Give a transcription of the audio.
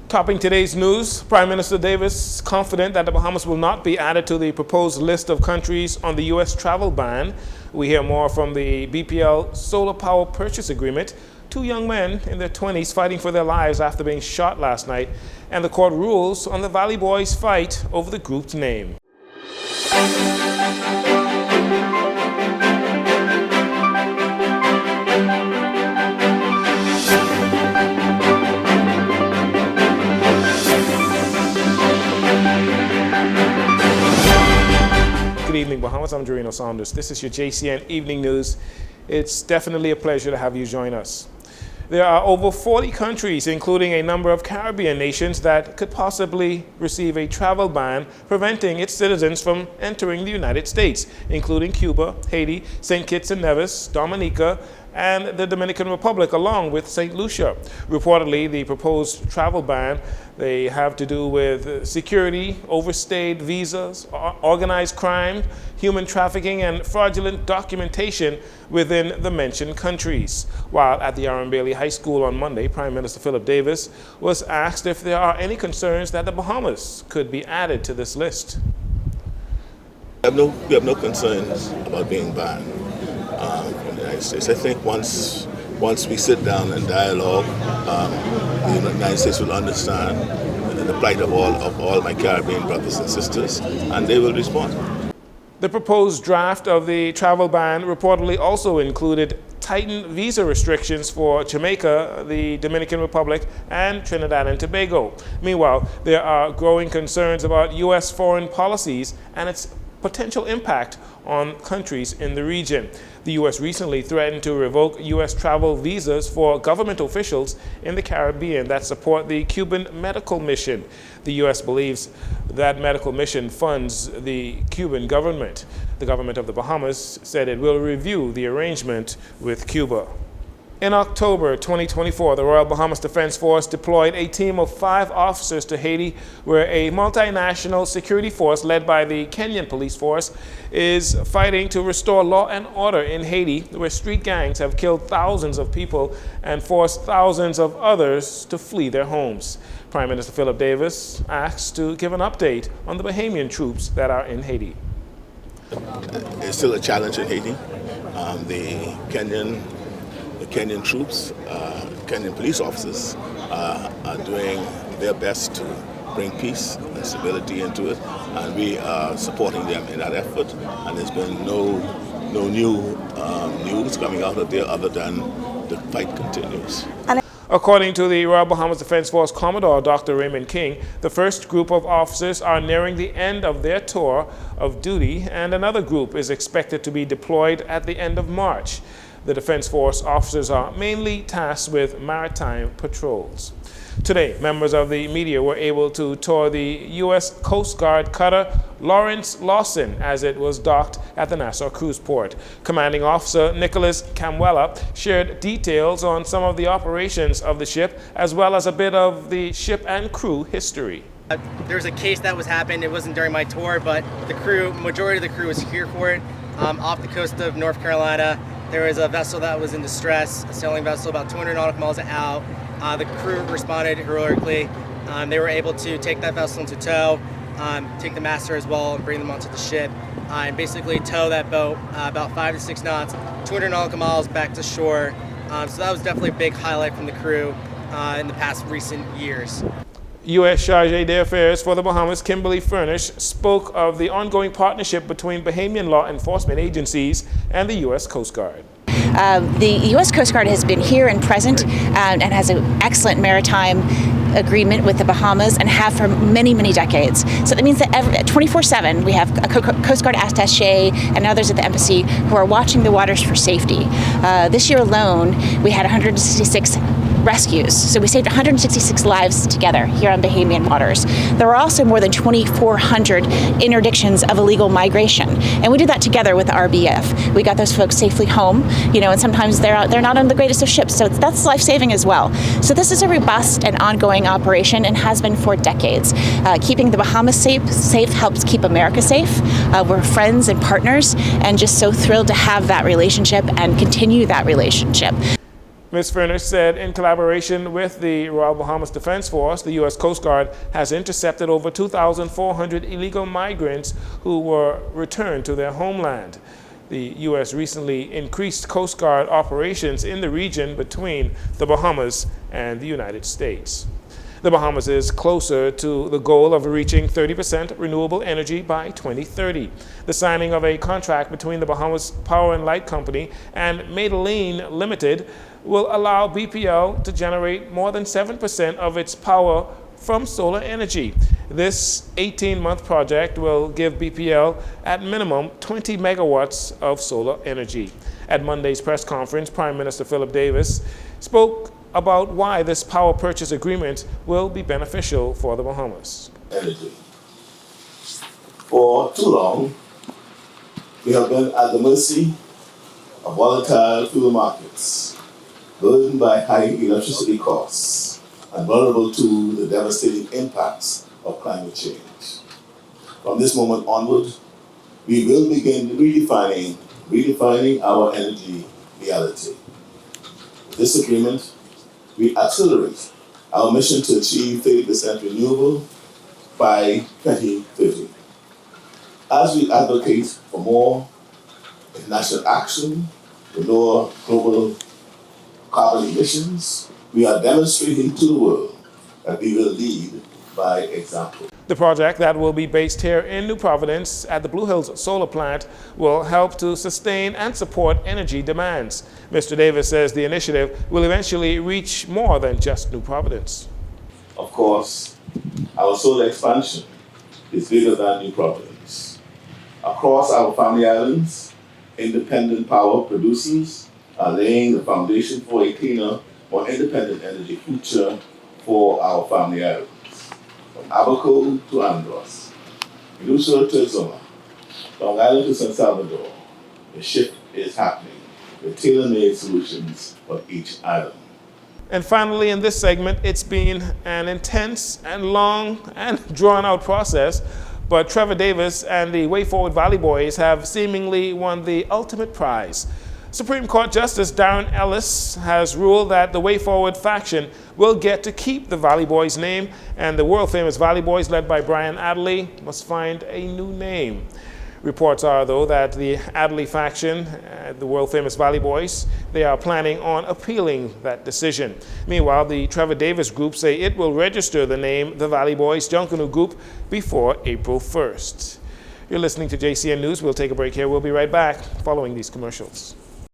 Topping today's news, Prime Minister Davis confident that the Bahamas will not be added to the proposed list of countries on the U.S. travel ban. We hear more from the BPL solar power purchase agreement. Two young men in their 20s fighting for their lives after being shot last night, and the court rules on the Valley Boys fight over the group's name. Good evening, Bahamas. I'm Jcn Saunders. This is your JCN Evening News. It's definitely a pleasure to have you join us. There are over 40 countries, including a number of Caribbean nations, that could possibly receive a travel ban preventing its citizens from entering the United States, including Cuba, Haiti, St. Kitts and Nevis, Dominica, and the Dominican Republic, along with St. Lucia. Reportedly, the proposed travel ban, they have to do with security, overstayed visas, organized crime, human trafficking, and fraudulent documentation within the mentioned countries. While at the R.M. Bailey High School on Monday, Prime Minister Philip Davis was asked if there are any concerns that the Bahamas could be added to this list. We have no concerns about being banned from the United States. I think once we sit down and dialogue, the United States will understand the plight of all my Caribbean brothers and sisters, and they will respond. The proposed draft of the travel ban reportedly also included tightened visa restrictions for Jamaica, the Dominican Republic, and Trinidad and Tobago. Meanwhile, there are growing concerns about U.S. foreign policies and its potential impact on countries in the region. The U.S. recently threatened to revoke U.S. travel visas for government officials in the Caribbean that support the Cuban medical mission. The U.S. believes that medical mission funds the Cuban government. The government of the Bahamas said it will review the arrangement with Cuba. In October 2024, the Royal Bahamas Defense Force deployed a team of 5 officers to Haiti, where a multinational security force led by the Kenyan police force is fighting to restore law and order in Haiti, where street gangs have killed thousands of people and forced thousands of others to flee their homes. Prime Minister Philip Davis asked to give an update on the Bahamian troops that are in Haiti. It's still a challenge in Haiti. The Kenyan troops, Kenyan police officers are doing their best to bring peace and stability into it, and we are supporting them in that effort. And there's been no new news coming out of there other than the fight continues. According to the Royal Bahamas Defense Force Commodore Dr. Raymond King, the first group of officers are nearing the end of their tour of duty, and another group is expected to be deployed at the end of March. The Defense Force officers are mainly tasked with maritime patrols. Today, members of the media were able to tour the U.S. Coast Guard cutter Lawrence Lawson as it was docked at the Nassau Cruise Port. Commanding Officer Nicholas Camwella shared details on some of the operations of the ship, as well as a bit of the ship and crew history. There was a case that was happened. It wasn't during my tour, but majority of the crew was here for it. Off the coast of North Carolina, there was a vessel that was in distress, a sailing vessel about 200 nautical miles out. The crew responded heroically. They were able to take that vessel into tow, take the master as well, and bring them onto the ship, and basically tow that boat about 5 to 6 knots, 200 nautical miles back to shore. So that was definitely a big highlight from the crew in the past recent years. U.S. Chargé d'Affaires for the Bahamas, Kimberly Furnish, spoke of the ongoing partnership between Bahamian law enforcement agencies and the U.S. Coast Guard. The U.S. Coast Guard has been here and present and has an excellent maritime agreement with the Bahamas and have for many, many decades. So that means that 24/7 we have a Coast Guard attaché and others at the embassy who are watching the waters for safety. This year alone, we had 166 rescues. So we saved 166 lives together here on Bahamian waters. There were also more than 2,400 interdictions of illegal migration, and we did that together with the RBF. We got those folks safely home, and sometimes they're not on the greatest of ships, so that's life-saving as well. So this is a robust and ongoing operation and has been for decades. Keeping the Bahamas safe helps keep America safe. We're friends and partners, and just so thrilled to have that relationship and continue that relationship. Ms. Furnish said in collaboration with the Royal Bahamas Defense Force, the U.S. Coast Guard has intercepted over 2,400 illegal migrants who were returned to their homeland. The U.S. recently increased Coast Guard operations in the region between the Bahamas and the United States. The Bahamas is closer to the goal of reaching 30% renewable energy by 2030. The signing of a contract between the Bahamas Power and Light Company and Medellin Limited will allow BPL to generate more than 7% of its power from solar energy. This 18-month project will give BPL at minimum 20 megawatts of solar energy. At Monday's press conference, Prime Minister Philip Davis spoke about why this power purchase agreement will be beneficial for the Bahamas. Energy. For too long, we have been at the mercy of volatile fuel markets, burdened by high electricity costs and vulnerable to the devastating impacts of climate change. From this moment onward, we will begin redefining our energy reality. With this agreement, we accelerate our mission to achieve 30% renewable by 2030. As we advocate for more international action to lower global carbon emissions, we are demonstrating to the world that we will lead by example. The project that will be based here in New Providence at the Blue Hills Solar Plant will help to sustain and support energy demands. Mr. Davis says the initiative will eventually reach more than just New Providence. Of course, our solar expansion is bigger than New Providence. Across our family islands, independent power producers are laying the foundation for a cleaner, more independent energy future for our family islands. From Abaco to Andros, Medusa to Exuma, Long Island to San Salvador, the shift is happening with tailor-made solutions for each island. And finally, in this segment, it's been an intense and long and drawn-out process, but Trevor Davis and the Way Forward Valley Boys have seemingly won the ultimate prize. Supreme Court Justice Darren Ellis has ruled that the Way Forward faction will get to keep the Valley Boys name, and the world-famous Valley Boys, led by Brian Adderley, must find a new name. Reports are, though, that the Adderley faction, the world-famous Valley Boys, they are planning on appealing that decision. Meanwhile, the Trevor Davis group say it will register the name the Valley Boys Junkanoo Group before April 1st. You're listening to JCN News. We'll take a break here. We'll be right back following these commercials.